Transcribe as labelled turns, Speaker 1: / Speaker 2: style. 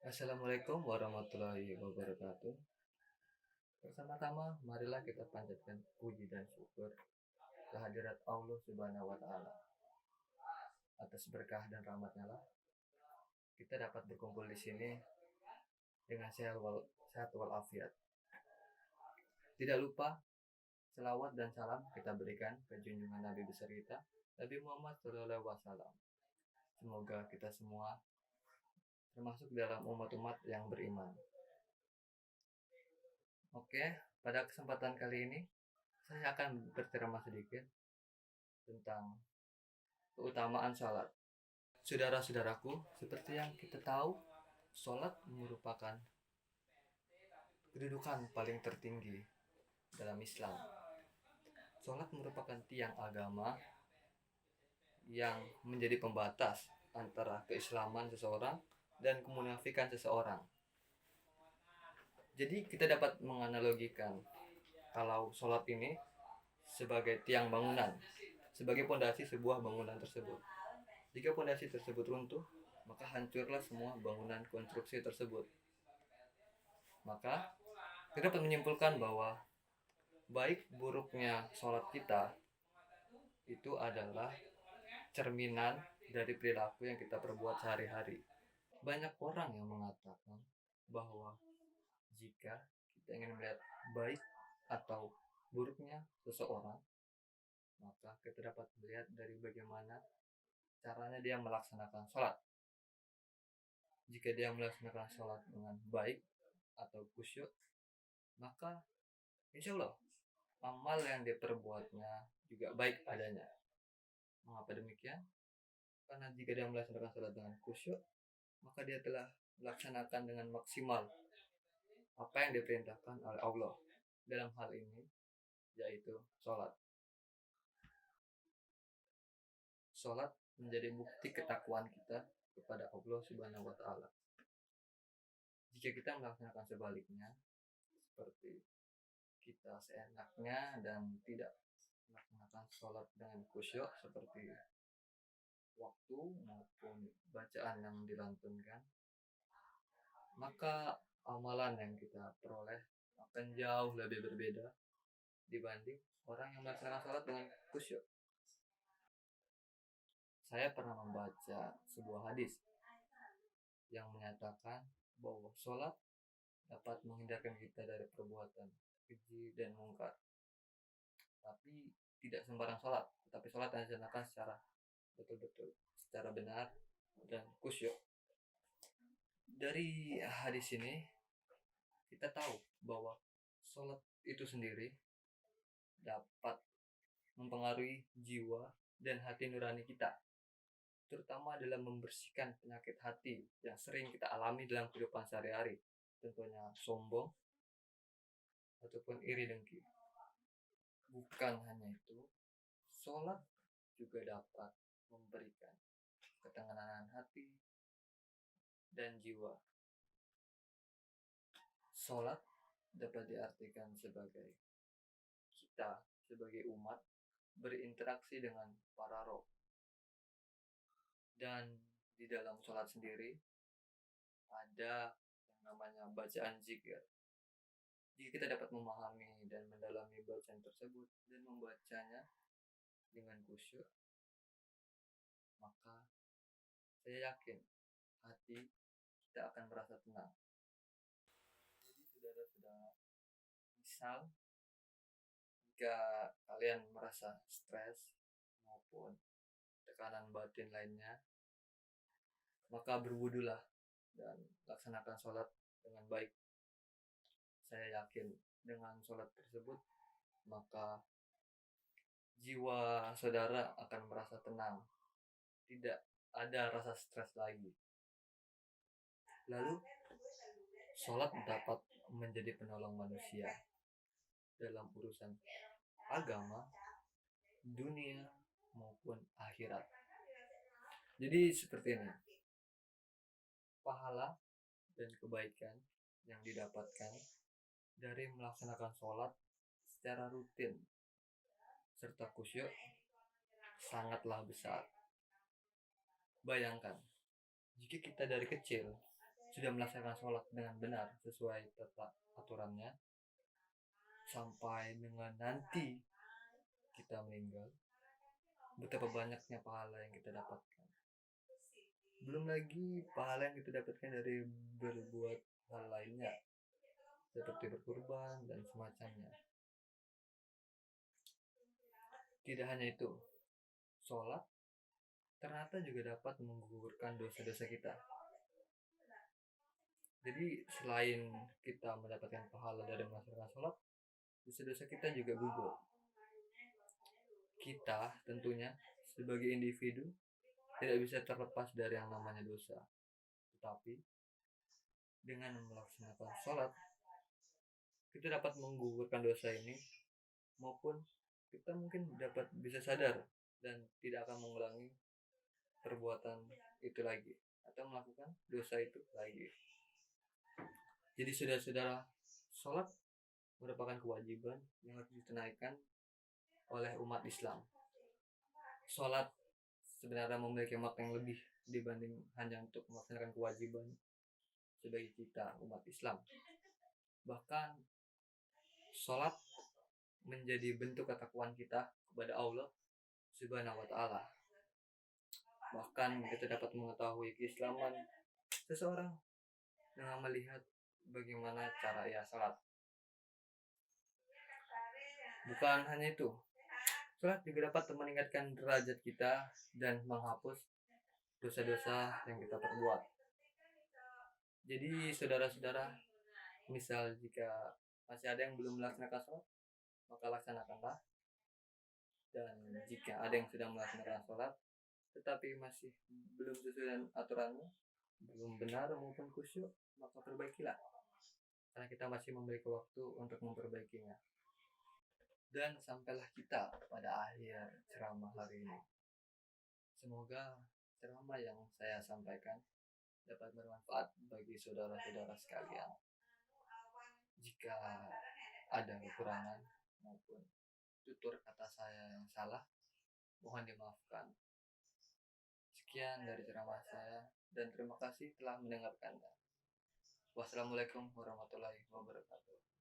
Speaker 1: Assalamualaikum warahmatullahi wabarakatuh. Pertama-tama, marilah kita panjatkan puji dan syukur kehadirat Allah Subhanahu wa Ta'ala. Atas berkah dan rahmatnya lah, kita dapat berkumpul di sini dengan sehat walafiat. Tidak lupa, selawat dan salam kita berikan ke junjungan Nabi besar kita, Nabi Muhammad SAW. Semoga kita semua termasuk dalam umat-umat yang beriman. Oke, pada kesempatan kali ini saya akan berceramah sedikit tentang keutamaan sholat. Saudara-saudaraku, seperti yang kita tahu, sholat merupakan kedudukan paling tertinggi dalam Islam. Sholat merupakan tiang agama yang menjadi pembatas antara keislaman seseorang dan kemunafikan seseorang. Jadi kita dapat menganalogikan kalau sholat ini sebagai tiang bangunan, sebagai pondasi sebuah bangunan tersebut. Jika pondasi tersebut runtuh, maka hancurlah semua bangunan konstruksi tersebut. Maka kita dapat menyimpulkan bahwa baik buruknya sholat kita itu adalah cerminan dari perilaku yang kita perbuat sehari-hari. Banyak orang yang mengatakan bahwa jika kita ingin melihat baik atau buruknya seseorang, maka kita dapat melihat dari bagaimana caranya dia melaksanakan sholat. Jika dia melaksanakan sholat dengan baik atau khusyuk, maka insya Allah amal yang dia perbuatnya juga baik adanya. Mengapa demikian? Karena jika dia melaksanakan sholat dengan khusyuk, maka dia telah melaksanakan dengan maksimal apa yang diperintahkan oleh Allah dalam hal ini, yaitu sholat. Sholat menjadi bukti ketakwaan kita kepada Allah Subhanahu wa Ta'ala. Jika kita melaksanakan sebaliknya, seperti kita seenaknya dan tidak melaksanakan sholat dengan khusyuk seperti waktu maupun bacaan yang dilantunkan, maka amalan yang kita peroleh akan jauh lebih berbeda dibanding orang yang melaksanakan sholat dengan khusyuk. Saya pernah membaca sebuah hadis yang menyatakan bahwa sholat dapat menghindarkan kita dari perbuatan keji dan mungkar. Tapi tidak sembarang sholat, tetapi sholat yang dilaksanakan secara betul-betul, secara benar dan khusyuk. Dari hadis ini kita tahu bahwa sholat itu sendiri dapat mempengaruhi jiwa dan hati nurani kita, terutama dalam membersihkan penyakit hati yang sering kita alami dalam kehidupan sehari-hari, tentunya sombong ataupun iri dengki. Bukan hanya itu, sholat juga dapat memberikan ketenangan hati dan jiwa. Sholat dapat diartikan sebagai kita sebagai umat berinteraksi dengan para roh. Dan di dalam sholat sendiri ada yang namanya bacaan zikir. Jika kita dapat memahami dan mendalami bacaan tersebut dan membacanya dengan khusyuk, maka saya yakin hati kita akan merasa tenang. Jadi saudara-saudara, misal jika kalian merasa stres maupun tekanan batin lainnya, maka berwudulah dan laksanakan sholat dengan baik. Saya yakin dengan sholat tersebut, maka jiwa saudara akan merasa tenang, tidak ada rasa stres lagi. Lalu, sholat dapat menjadi penolong manusia dalam urusan agama, dunia, maupun akhirat. Jadi seperti ini, pahala dan kebaikan yang didapatkan dari melaksanakan sholat secara rutin serta khusyuk sangatlah besar. Bayangkan, jika kita dari kecil sudah melaksanakan sholat dengan benar sesuai tata aturannya, sampai dengan nanti kita meninggal, betapa banyaknya pahala yang kita dapatkan. Belum lagi pahala yang kita dapatkan dari berbuat hal lainnya, seperti berkurban dan semacamnya. Tidak hanya itu, sholat ternyata juga dapat menggugurkan dosa-dosa kita. Jadi selain kita mendapatkan pahala dari melaksanakan sholat, dosa-dosa kita juga gugur. Kita tentunya sebagai individu tidak bisa terlepas dari yang namanya dosa. Tetapi dengan melaksanakan sholat, kita dapat menggugurkan dosa ini, maupun kita mungkin dapat bisa sadar dan tidak akan mengulangi perbuatan itu lagi atau melakukan dosa itu lagi. Jadi saudara-saudara, sholat merupakan kewajiban yang harus ditunaikan oleh umat Islam. Sholat sebenarnya memiliki makna yang lebih dibanding hanya untuk melaksanakan kewajiban sebagai kita umat Islam. Bahkan sholat menjadi bentuk ketakwaan kita kepada Allah Subhanahu wa Ta'ala. Bahkan kita dapat mengetahui keislaman seseorang dengan melihat bagaimana cara ia sholat. Bukan hanya itu, sholat juga dapat meningkatkan derajat kita dan menghapus dosa-dosa yang kita perbuat. Jadi saudara-saudara, misal jika masih ada yang belum melaksanakan sholat, maka laksanakanlah. Dan jika ada yang sedang melaksanakan sholat tetapi masih belum sesuai dengan aturannya, belum benar maupun khusyuk, maka perbaikilah, karena kita masih memiliki waktu untuk memperbaikinya. Dan sampailah kita pada akhir ceramah hari ini. Semoga ceramah yang saya sampaikan dapat bermanfaat bagi saudara-saudara sekalian. Jika ada kekurangan maupun tutur kata saya yang salah, mohon dimaafkan. Sekian dari ceramah saya dan terima kasih telah mendengarkannya. Wassalamualaikum warahmatullahi wabarakatuh.